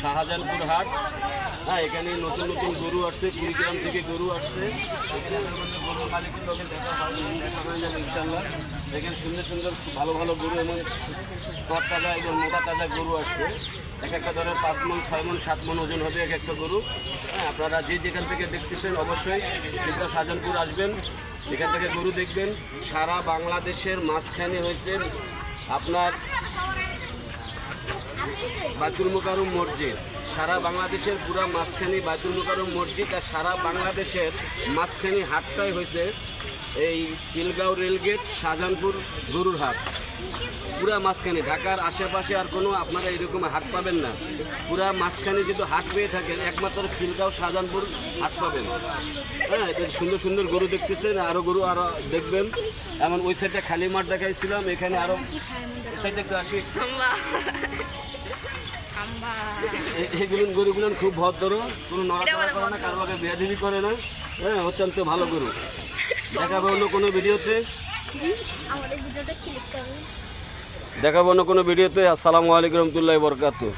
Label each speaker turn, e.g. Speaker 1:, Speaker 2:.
Speaker 1: শাহজাহানপুর হাট। হ্যাঁ, এখানে নতুন নতুন গরু আসছে, কুড়িগ্রাম থেকে গরু আসছে। গরুর মালিকের লোকের দেখা হয়ে যাবে ইনশাল্লাহ। এখানে সুন্দর সুন্দর ভালো ভালো গরু এবং তাজা এবং মোটা তাজা গরু আসছে। এক একটা ধরেন 5 মণ 6 মণ 7 মণ ওজন হবে এক একটা গরু। হ্যাঁ, আপনারা যে যেখান থেকে দেখতেছেন অবশ্যই সিদ্ধা শাহজাহানপুর আসবেন, এখান থেকে গরু দেখবেন। সারা বাংলাদেশের মাঝখানে হয়েছে আপনার বাইতুল মোকাররম মসজিদ। সারা বাংলাদেশের পুরা মাঝখানে বাইতুল মোকাররম মসজিদ, আর সারা বাংলাদেশের মাঝখানে হাটটাই হয়েছে এই খিলগাঁও রেলগেট শাহজাহানপুর গরুর হাট। পুরা মাঝখানে, ঢাকার আশেপাশে আর কোনো আপনারা এরকম হাট পাবেন না। পুরা মাঝখানে যদি হাট পেয়ে থাকেন একমাত্র খিলগাঁও শাহজাহানপুর হাট পাবেন। হ্যাঁ, সুন্দর সুন্দর গরু দেখতেছেন, আরও গরু আরও দেখবেন। এমন ওই সাইডটা খালি মাঠ দেখাইছিলাম, এখানে আরও সাইড দেখতে আসি। এগুলো গরুগুলো খুব ভদ্র, কোনো নড়াচড়া করে না, কারো আগে বেয়াদবি করে না। হ্যাঁ, অত্যন্ত ভালো গরু। দেখাবো অন্য কোনো ভিডিওতে, দেখাবো অন্য কোনো ভিডিওতে। আসসালামু আলাইকুম রহমতুল্লাহি ওয়া বারাকাতুহু।